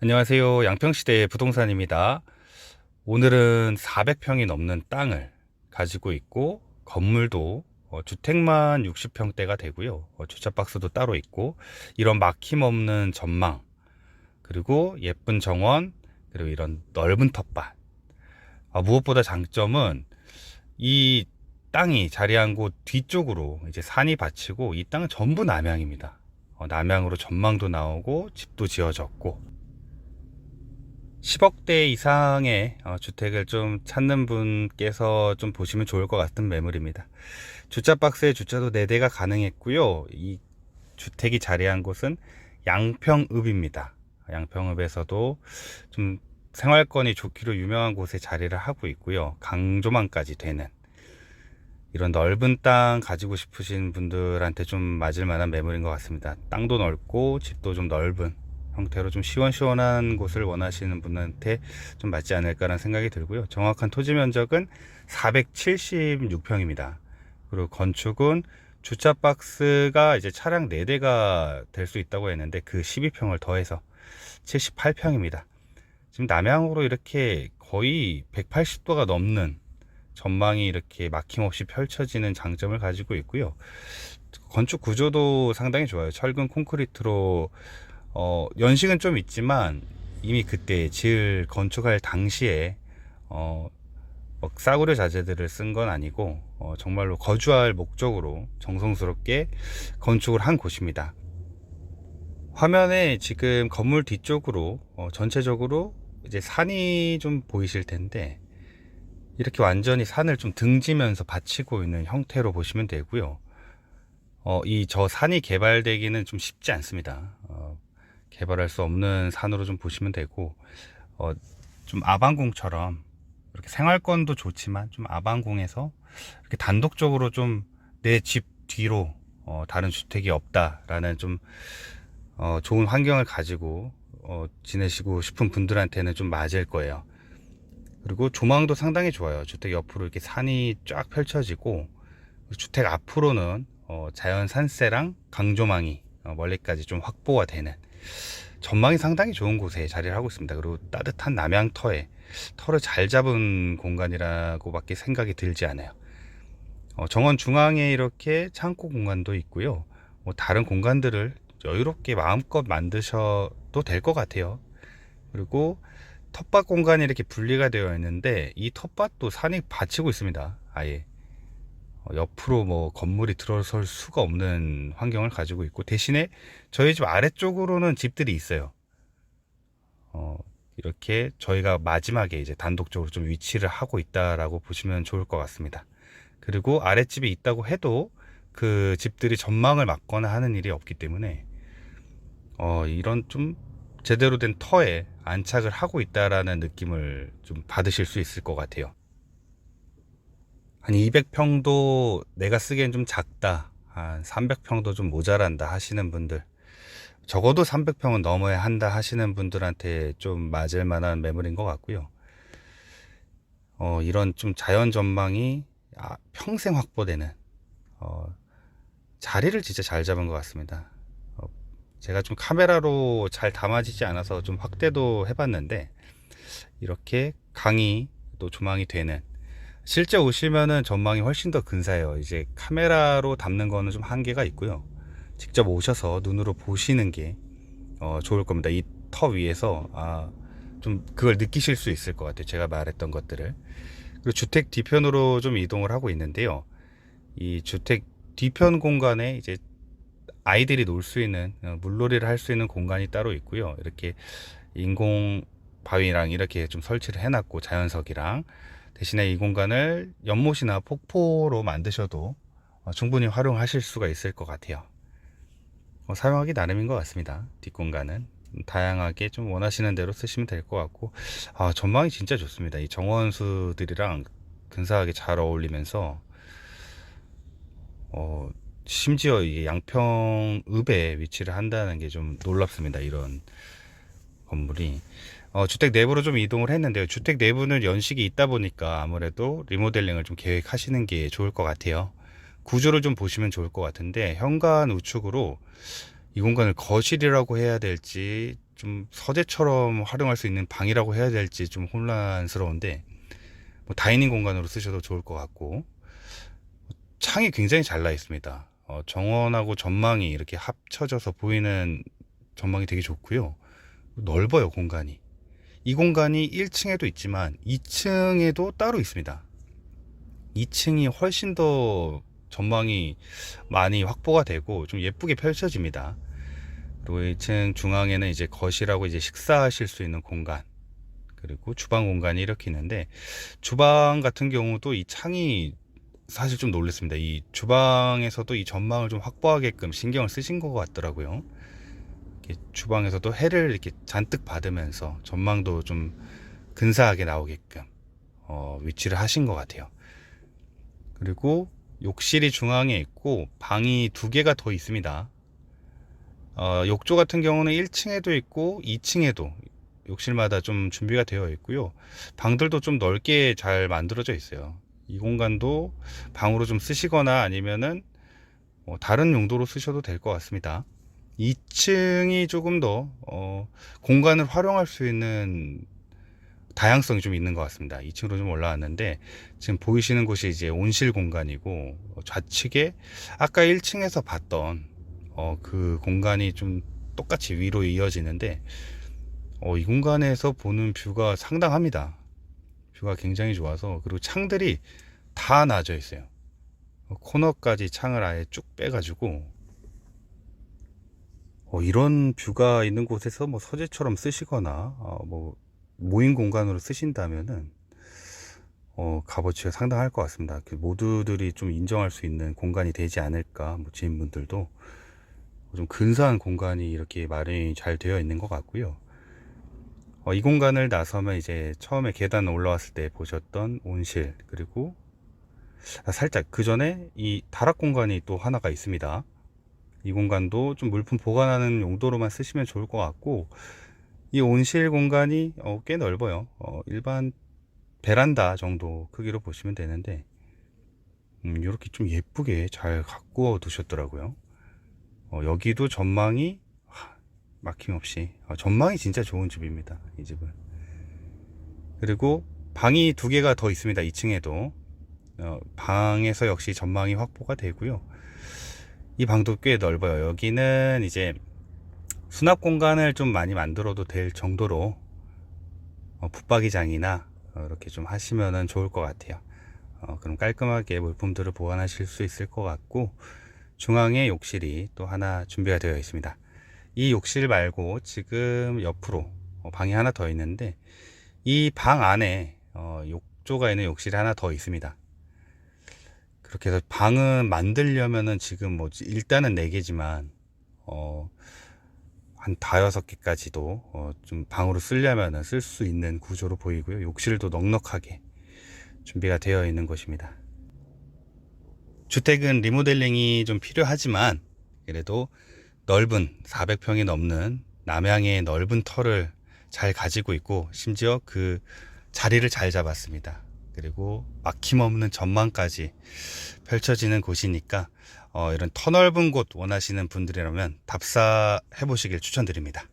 안녕하세요. 양평시대의 부동산입니다. 오늘은 400평이 넘는 땅을 가지고 있고 건물도 주택만 60평대가 되고요. 주차박스도 따로 있고 이런 막힘없는 전망, 그리고 예쁜 정원, 그리고 이런 넓은 텃밭. 무엇보다 장점은 이 땅이 자리한 곳 뒤쪽으로 이제 산이 받치고 이 땅은 전부 남향입니다. 남향으로 전망도 나오고 집도 지어졌고 10억대 이상의 주택을 좀 찾는 분께서 좀 보시면 좋을 것 같은 매물입니다. 주차 박스에 주차도 4대가 가능했고요. 이 주택이 자리한 곳은 양평읍입니다. 양평읍에서도 좀 생활권이 좋기로 유명한 곳에 자리를 하고 있고요. 강조망까지 되는 이런 넓은 땅 가지고 싶으신 분들한테 좀 맞을 만한 매물인 것 같습니다. 땅도 넓고 집도 좀 넓은 형태로 좀 시원시원한 곳을 원하시는 분한테 좀 맞지 않을까라는 생각이 들고요. 정확한 토지 면적은 476평입니다. 그리고 건축은 주차 박스가 이제 차량 4대가 될 수 있다고 했는데 그 12평을 더해서 78평입니다. 지금 남향으로 이렇게 거의 180도가 넘는 전망이 이렇게 막힘없이 펼쳐지는 장점을 가지고 있고요. 건축 구조도 상당히 좋아요. 철근 콘크리트로 연식은 좀 있지만 이미 그때 건축할 당시에 싸구려 자재들을 쓴 건 아니고 정말로 거주할 목적으로 정성스럽게 건축을 한 곳입니다. 화면에 지금 건물 뒤쪽으로 전체적으로 이제 산이 좀 보이실 텐데 이렇게 완전히 산을 좀 등지면서 받치고 있는 형태로 보시면 되고요. 저 산이 개발되기는 좀 쉽지 않습니다. 개발할 수 없는 산으로 좀 보시면 되고, 좀 아방궁처럼 이렇게 생활권도 좋지만 좀 아방궁에서 이렇게 단독적으로 좀 내 집 뒤로 다른 주택이 없다라는 좀 좋은 환경을 가지고 지내시고 싶은 분들한테는 좀 맞을 거예요. 그리고 조망도 상당히 좋아요. 주택 옆으로 이렇게 산이 쫙 펼쳐지고 주택 앞으로는 자연 산세랑 강조망이 멀리까지 좀 확보가 되는 전망이 상당히 좋은 곳에 자리를 하고 있습니다. 그리고 따뜻한 남향터에 터를 잘 잡은 공간이라고 밖에 생각이 들지 않아요. 정원 중앙에 이렇게 창고 공간도 있고요. 다른 공간들을 여유롭게 마음껏 만드셔도 될 것 같아요. 그리고 텃밭 공간이 이렇게 분리가 되어 있는데 이 텃밭도 산이 받치고 있습니다. 아예 옆으로 뭐 건물이 들어설 수가 없는 환경을 가지고 있고 대신에 저희 집 아래쪽으로는 집들이 있어요. 이렇게 저희가 마지막에 이제 단독적으로 좀 위치를 하고 있다라고 보시면 좋을 것 같습니다. 그리고 아랫집이 있다고 해도 그 집들이 전망을 막거나 하는 일이 없기 때문에 이런 좀 제대로 된 터에 안착을 하고 있다라는 느낌을 좀 받으실 수 있을 것 같아요. 한 200평도 내가 쓰기엔 좀 작다, 한 300평도 좀 모자란다 하시는 분들, 적어도 300평은 넘어야 한다 하시는 분들한테 좀 맞을 만한 매물인 것 같고요. 이런 좀 자연 전망이 평생 확보되는 자리를 진짜 잘 잡은 것 같습니다. 제가 좀 카메라로 잘 담아지지 않아서 좀 확대도 해봤는데 이렇게 강이 또 조망이 되는, 실제 오시면은 전망이 훨씬 더 근사해요. 이제 카메라로 담는 거는 좀 한계가 있고요. 직접 오셔서 눈으로 보시는 게 좋을 겁니다. 이 터 위에서 좀 그걸 느끼실 수 있을 것 같아요. 제가 말했던 것들을. 그리고 주택 뒤편으로 좀 이동을 하고 있는데요. 이 주택 뒤편 공간에 이제 아이들이 놀 수 있는 물놀이를 할 수 있는 공간이 따로 있고요. 이렇게 인공 바위랑 이렇게 좀 설치를 해놨고 자연석이랑, 대신에 이 공간을 연못이나 폭포로 만드셔도 충분히 활용하실 수가 있을 것 같아요. 사용하기 나름인 것 같습니다. 뒷공간은 다양하게 좀 원하시는 대로 쓰시면 될 것 같고, 전망이 진짜 좋습니다. 이 정원수들이랑 근사하게 잘 어울리면서 심지어 이게 양평읍에 위치를 한다는 게 좀 놀랍습니다. 이런 건물이 주택 내부로 좀 이동을 했는데요. 주택 내부는 연식이 있다 보니까 아무래도 리모델링을 좀 계획하시는 게 좋을 것 같아요. 구조를 좀 보시면 좋을 것 같은데 현관 우측으로 이 공간을 거실이라고 해야 될지 좀 서재처럼 활용할 수 있는 방이라고 해야 될지 좀 혼란스러운데, 뭐 다이닝 공간으로 쓰셔도 좋을 것 같고, 창이 굉장히 잘 나 있습니다. 정원하고 전망이 이렇게 합쳐져서 보이는 전망이 되게 좋고요. 넓어요, 공간이. 이 공간이 1층에도 있지만 2층에도 따로 있습니다. 2층이 훨씬 더 전망이 많이 확보가 되고 좀 예쁘게 펼쳐집니다. 그리고 1층 중앙에는 이제 거실하고 이제 식사하실 수 있는 공간, 그리고 주방 공간이 이렇게 있는데, 주방 같은 경우도 이 창이 사실 좀 놀랐습니다. 이 주방에서도 이 전망을 좀 확보하게끔 신경을 쓰신 것 같더라고요. 이렇게 주방에서도 해를 이렇게 잔뜩 받으면서 전망도 좀 근사하게 나오게끔 위치를 하신 것 같아요. 그리고 욕실이 중앙에 있고 방이 두 개가 더 있습니다. 욕조 같은 경우는 1층에도 있고 2층에도 욕실마다 좀 준비가 되어 있고요. 방들도 좀 넓게 잘 만들어져 있어요. 이 공간도 방으로 좀 쓰시거나 아니면은 다른 용도로 쓰셔도 될 것 같습니다. 2층이 조금 더 공간을 활용할 수 있는 다양성이 좀 있는 것 같습니다. 2층으로 좀 올라왔는데 지금 보이시는 곳이 이제 온실 공간이고, 좌측에 아까 1층에서 봤던 그 공간이 좀 똑같이 위로 이어지는데, 이 공간에서 보는 뷰가 상당합니다. 뷰가 굉장히 좋아서, 그리고 창들이 다 나져 있어요. 코너까지 창을 아예 쭉 빼가지고, 이런 뷰가 있는 곳에서 뭐 서재처럼 쓰시거나 뭐 모임 공간으로 쓰신다면은 값어치가 상당할 것 같습니다. 모두들이 좀 인정할 수 있는 공간이 되지 않을까. 뭐 지인분들도 좀 근사한 공간이 이렇게 마련이 잘 되어 있는 것 같고요. 이 공간을 나서면 이제 처음에 계단 올라왔을 때 보셨던 온실, 그리고 살짝 그 전에 이 다락 공간이 또 하나가 있습니다. 이 공간도 좀 물품 보관하는 용도로만 쓰시면 좋을 것 같고, 이 온실 공간이 꽤 넓어요. 일반 베란다 정도 크기로 보시면 되는데, 이렇게 좀 예쁘게 잘 가꾸어 두셨더라고요. 여기도 전망이 막힘없이, 전망이 진짜 좋은 집입니다, 이 집은. 그리고 방이 두 개가 더 있습니다. 2층에도 방에서 역시 전망이 확보가 되고요. 이 방도 꽤 넓어요. 여기는 이제 수납 공간을 좀 많이 만들어도 될 정도로 붙박이장이나 이렇게 좀 하시면은 좋을 것 같아요. 그럼 깔끔하게 물품들을 보관하실 수 있을 것 같고, 중앙에 욕실이 또 하나 준비가 되어 있습니다. 이 욕실 말고 지금 옆으로 방이 하나 더 있는데, 이 방 안에 욕조가 있는 욕실이 하나 더 있습니다. 그렇게 해서 방은 만들려면은 지금 뭐 일단은 4개지만 한 5-6개까지도 좀 방으로 쓰려면은 쓸 수 있는 구조로 보이고요. 욕실도 넉넉하게 준비가 되어 있는 곳입니다. 주택은 리모델링이 좀 필요하지만 그래도 넓은 400평이 넘는 남향의 넓은 터를 잘 가지고 있고, 심지어 그 자리를 잘 잡았습니다. 그리고 막힘없는 전망까지 펼쳐지는 곳이니까 이런 터넓은 곳 원하시는 분들이라면 답사해 보시길 추천드립니다.